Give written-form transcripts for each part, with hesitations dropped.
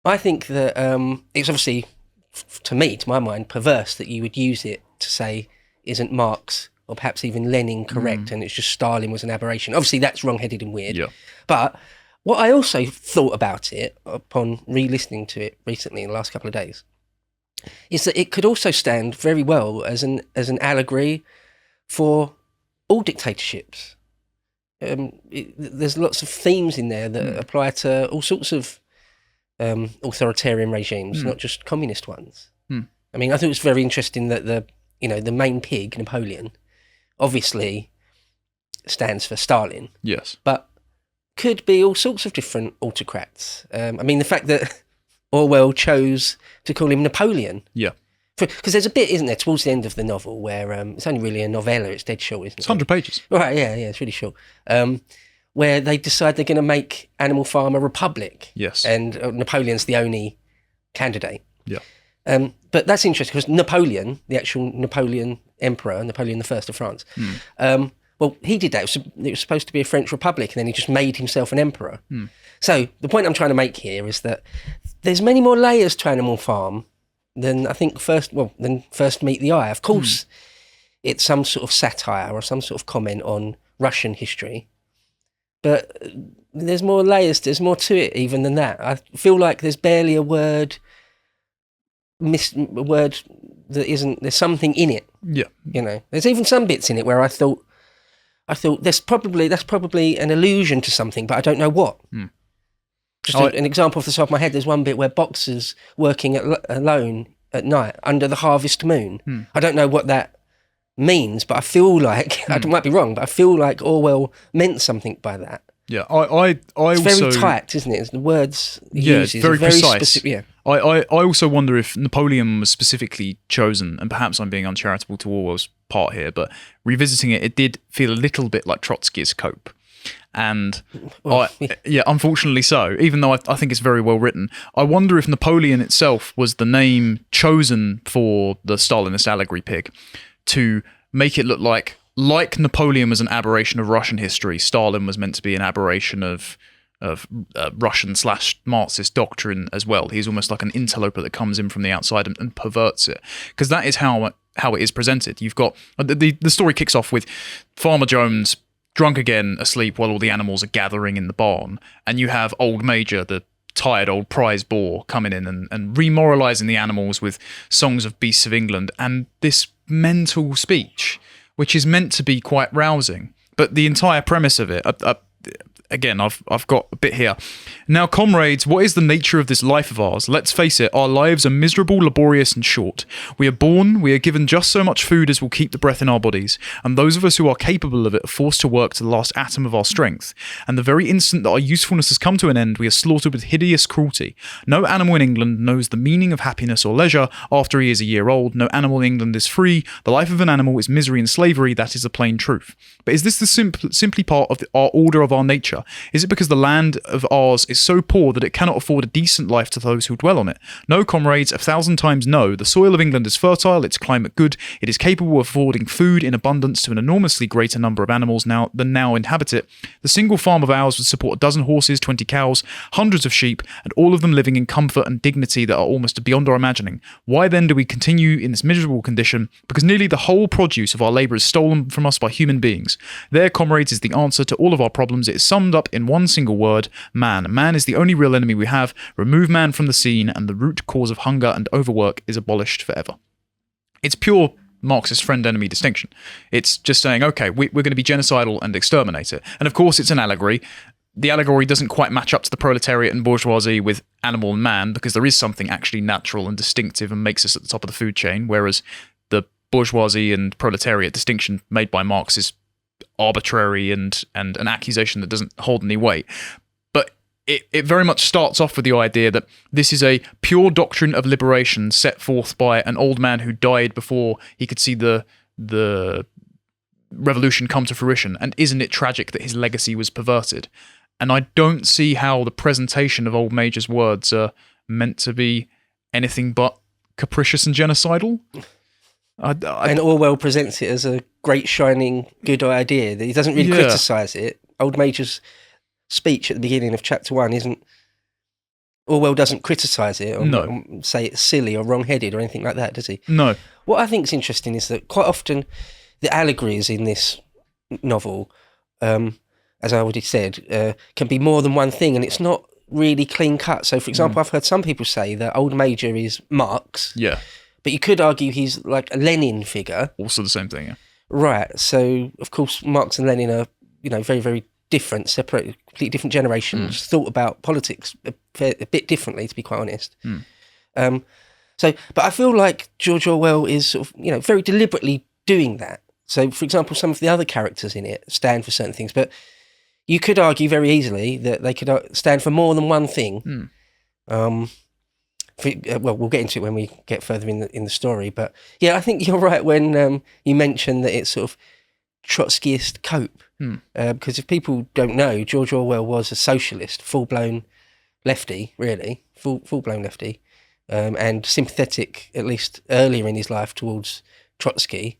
I think that it's obviously, to me, to my mind, perverse that you would use it to say, isn't Marx or perhaps even Lenin correct, and it's just Stalin was an aberration. Obviously, that's wrong-headed and weird. Yeah. But what I also thought about it upon re-listening to it recently in the last couple of days is that it could also stand very well as an allegory for all dictatorships. There's lots of themes in there that apply to all sorts of authoritarian regimes, not just communist ones. I mean, I think it's very interesting that the main pig, Napoleon, obviously stands for Stalin. Yes. But could be all sorts of different autocrats. I mean, the fact that Orwell chose to call him Napoleon. Yeah. Because there's a bit, isn't there, towards the end of the novel where it's only really a novella, it's dead short, isn't it? It's 100 pages. Right, yeah, it's really short. Where they decide they're going to make Animal Farm a republic. Yes. And Napoleon's the only candidate. Yeah. But that's interesting because Napoleon, the actual Napoleon Emperor, Napoleon I of France, well, he did that. It was supposed to be a French republic, and then he just made himself an emperor. So the point I'm trying to make here is that there's many more layers to Animal Farm than I think first meet the eye. Of course, it's some sort of satire or some sort of comment on Russian history, but there's more layers. There's more to it even than that. I feel like there's barely a word that isn't. There's something in it. Yeah. There's even some bits in it where I thought that's probably an allusion to something, but I don't know what. Just an example off the top of my head, there's one bit where boxers working alone at night under the harvest moon. I don't know what that means, but I feel like, I might be wrong, but I feel like Orwell meant something by that. Yeah, I it's also... very tight, isn't it? It's the words he uses it's very precise. Specific, yeah. I also wonder if Napoleon was specifically chosen, and perhaps I'm being uncharitable to Orwell's part here, but revisiting it did feel a little bit like Trotsky's Cope. And unfortunately so, even though I think it's very well written. I wonder if Napoleon itself was the name chosen for the Stalinist allegory pig to make it look like Napoleon was an aberration of Russian history, Stalin was meant to be an aberration of Russian/Marxist doctrine as well. He's almost like an interloper that comes in from the outside and perverts it, because that is how it is presented. You've got the story kicks off with Farmer Jones drunk again, asleep while all the animals are gathering in the barn, and you have old Major, the tired old prize boar, coming in and remoralising the animals with songs of beasts of England and this mental speech, which is meant to be quite rousing. But the entire premise of it, again, I've got a bit here. Now, comrades, what is the nature of this life of ours? Let's face it, our lives are miserable, laborious, and short. We are born, we are given just so much food as will keep the breath in our bodies, and those of us who are capable of it are forced to work to the last atom of our strength. And the very instant that our usefulness has come to an end, we are slaughtered with hideous cruelty. No animal in England knows the meaning of happiness or leisure after he is a year old. No animal in England is free. The life of an animal is misery and slavery. That is the plain truth. But is this simply part of our order of our nature? Is it because the land of ours is so poor that it cannot afford a decent life to those who dwell on it? No, comrades, 1,000 times no. The soil of England is fertile, its climate good, it is capable of affording food in abundance to an enormously greater number of animals than now inhabit it. The single farm of ours would support a dozen horses, 20 cows, hundreds of sheep, and all of them living in comfort and dignity that are almost beyond our imagining. Why then do we continue in this miserable condition? Because nearly the whole produce of our labour is stolen from us by human beings. There, comrades, is the answer to all of our problems. It is summed up in one single word: man. Man is the only real enemy we have. Remove man from the scene, and the root cause of hunger and overwork is abolished forever. It's pure Marxist friend-enemy distinction. It's just saying, okay, we're going to be genocidal and exterminate it. And of course, it's an allegory. The allegory doesn't quite match up to the proletariat and bourgeoisie with animal and man, because there is something actually natural and distinctive and makes us at the top of the food chain, whereas the bourgeoisie and proletariat distinction made by Marx is arbitrary and an accusation that doesn't hold any weight. But it very much starts off with the idea that this is a pure doctrine of liberation set forth by an old man who died before he could see the revolution come to fruition. And isn't it tragic that his legacy was perverted? And I don't see how the presentation of old Major's words are meant to be anything but capricious and genocidal. And Orwell presents it as a great, shining, good idea. He doesn't really criticise it. Old Major's speech at the beginning of chapter 1 isn't Orwell doesn't criticise it or No. say it's silly or wrong-headed or anything like that, does he? No. What I think is interesting is that quite often the allegories in this novel, as I already said, can be more than one thing, and it's not really clean cut. So, for example, I've heard some people say that Old Major is Marx, Yeah. but you could argue he's like a Lenin figure. Also the same thing, yeah. Right. So, of course, Marx and Lenin are, very, very different, separate, completely different generations, thought about politics a bit differently, to be quite honest. But I feel like George Orwell is sort of, very deliberately doing that. So, for example, some of the other characters in it stand for certain things, but you could argue very easily that they could stand for more than one thing. Well, we'll get into it when we get further in the story. But yeah, I think you're right when you mentioned that it's sort of Trotskyist cope. Because if people don't know, George Orwell was a socialist, full-blown lefty, really, full-blown lefty, and sympathetic, at least earlier in his life, towards Trotsky.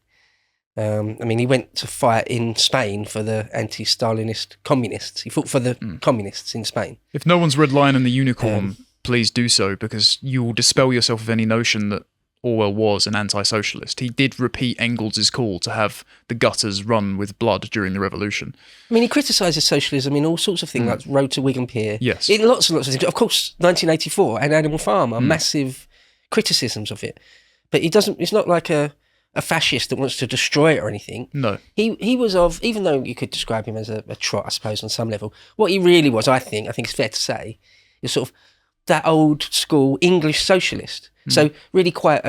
He went to fight in Spain for the anti-Stalinist communists. He fought for the communists in Spain. If no one's read Lion and the Unicorn, please do so, because you will dispel yourself of any notion that Orwell was an anti-socialist. He did repeat Engels' call to have the gutters run with blood during the revolution. He criticises socialism in all sorts of things, like Road to Wigan Pier. Yes. In lots and lots of things. Of course, 1984 and Animal Farm are massive criticisms of it. But he's not like a fascist that wants to destroy it or anything. No. He was even though you could describe him as a trot, I suppose, on some level, what he really was, I think it's fair to say, is sort of that old school English socialist. So really quite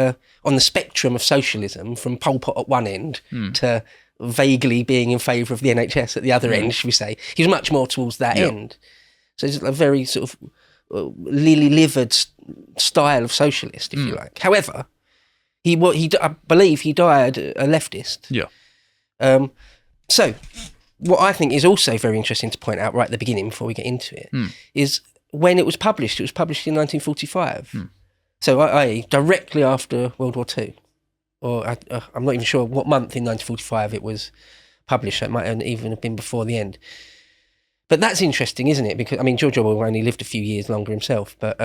on the spectrum of socialism, from Pol Pot at one end to vaguely being in favour of the NHS at the other end, should we say. He was much more towards that end. So it's a very sort of lily-livered style of socialist, if you like. However, I believe he died a leftist. Yeah. So what I think is also very interesting to point out right at the beginning before we get into it is when it was published. It was published in 1945. So i.e. directly after World War II. Or I'm not even sure what month in 1945 it was published. So it might even have been before the end. But that's interesting, isn't it? Because, George Orwell only lived a few years longer himself, but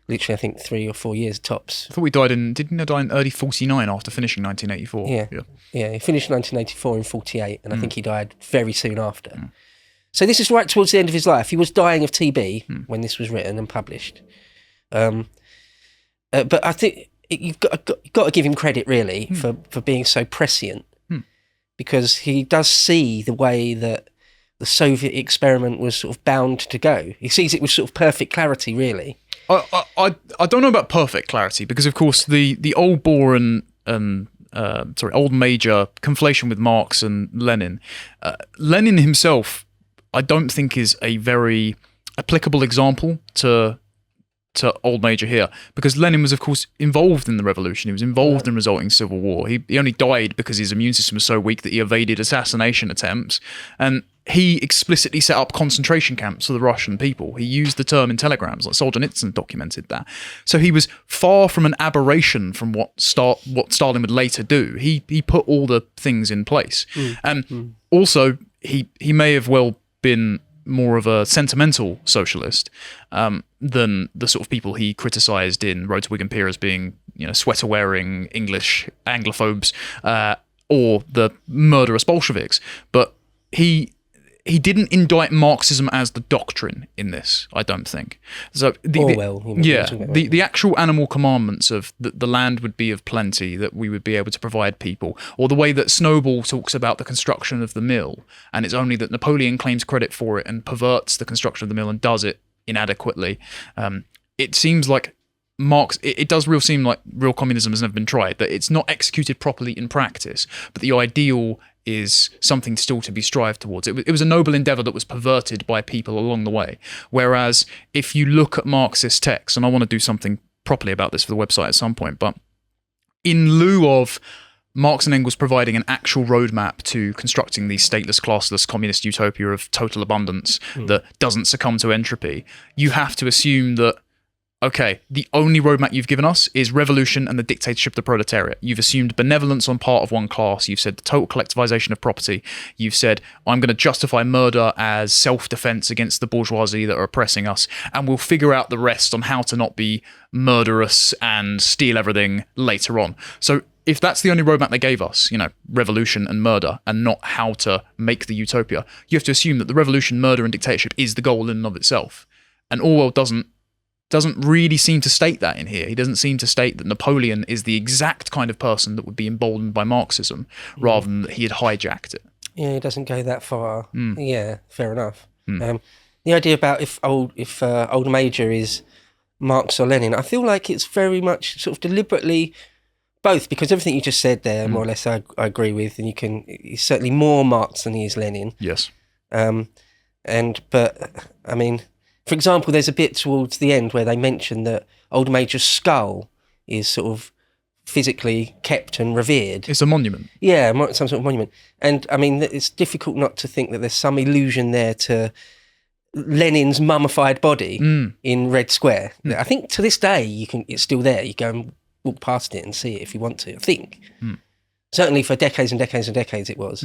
literally, I think 3 or 4 years tops. I thought didn't he die in early 49 after finishing 1984? Yeah, he finished 1984 in 48, and I think he died very soon after. So this is right towards the end of his life. He was dying of TB when this was written and published. But I think you've got to give him credit, really, for being so prescient, because he does see the way that the Soviet experiment was sort of bound to go. He sees it with sort of perfect clarity, really. I don't know about perfect clarity, because of course the old boring old major conflation with Marx and Lenin. Lenin himself, I don't think, is a very applicable example to old major here, because Lenin was of course involved in the revolution. He was involved in resulting civil war. He only died because his immune system was so weak that he evaded assassination attempts, and he explicitly set up concentration camps for the Russian people. He used the term in telegrams, like Solzhenitsyn documented that. So he was far from an aberration from what Stalin would later do. He put all the things in place. And also, he may have well been more of a sentimental socialist than the sort of people he criticised in Road to Wigan Pier as being, sweater-wearing English Anglophobes or the murderous Bolsheviks. But he didn't indict Marxism as the doctrine in this, I don't think. So the actual animal commandments of the land would be of plenty, that we would be able to provide people, or the way that Snowball talks about the construction of the mill, and it's only that Napoleon claims credit for it and perverts the construction of the mill and does it inadequately. It seems like Marx, it does seem like real communism has never been tried, that it's not executed properly in practice, but the ideal is something still to be strived towards. It was a noble endeavour that was perverted by people along the way. Whereas if you look at Marxist texts, and I want to do something properly about this for the website at some point, but in lieu of Marx and Engels providing an actual roadmap to constructing the stateless, classless communist utopia of total abundance that doesn't succumb to entropy, you have to assume that okay, the only roadmap you've given us is revolution and the dictatorship of the proletariat. You've assumed benevolence on part of one class. You've said the total collectivization of property. You've said, I'm going to justify murder as self-defense against the bourgeoisie that are oppressing us, and we'll figure out the rest on how to not be murderous and steal everything later on. So if that's the only roadmap they gave us, revolution and murder, and not how to make the utopia, you have to assume that the revolution, murder, and dictatorship is the goal in and of itself. And Orwell doesn't really seem to state that in here. He doesn't seem to state that Napoleon is the exact kind of person that would be emboldened by Marxism, rather than that he had hijacked it. Yeah, he doesn't go that far. Yeah, fair enough. The idea about if Old Major is Marx or Lenin, I feel like it's very much sort of deliberately both, because everything you just said there, more or less, I agree with, and he's certainly more Marx than he is Lenin. Yes. But I mean, for example, there's a bit towards the end where they mention that Old Major's skull is sort of physically kept and revered. It's a monument. Yeah, some sort of monument. And I mean, it's difficult not to think that there's some allusion there to Lenin's mummified body in Red Square. I think to this day it's still there. You go and walk past it and see it if you want to. I think certainly for decades and decades and decades it was.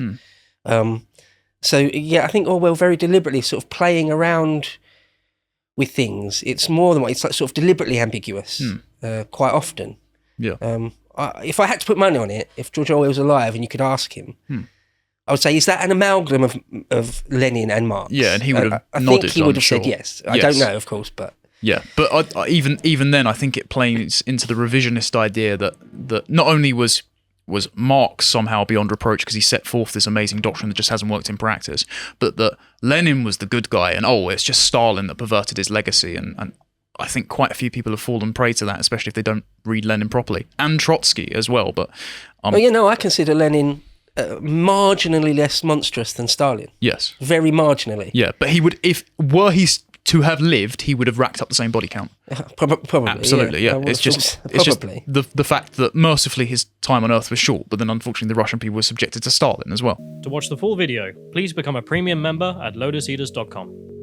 So yeah, I think Orwell very deliberately sort of playing around with things. It's more than it's like sort of deliberately ambiguous quite often. Yeah. If I had to put money on it, if George Orwell was alive and you could ask him, I would say, is that an amalgam of Lenin and Marx? Yeah, and he would have I nodded. think he would have said yes. I don't know, of course, but yeah. But even then, I think it plays into the revisionist idea that not only was Marx somehow beyond reproach because he set forth this amazing doctrine that just hasn't worked in practice, but that Lenin was the good guy, and it's just Stalin that perverted his legacy, and I think quite a few people have fallen prey to that, especially if they don't read Lenin properly, and Trotsky as well. But I consider Lenin marginally less monstrous than Stalin. Yes, very marginally. Yeah, but he would, if were he to have lived, he would have racked up the same body count. Probably, absolutely. Yeah. It's just the fact that mercifully his time on Earth was short, but then unfortunately the Russian people were subjected to Stalin as well. To watch the full video, please become a premium member at lotuseaters.com.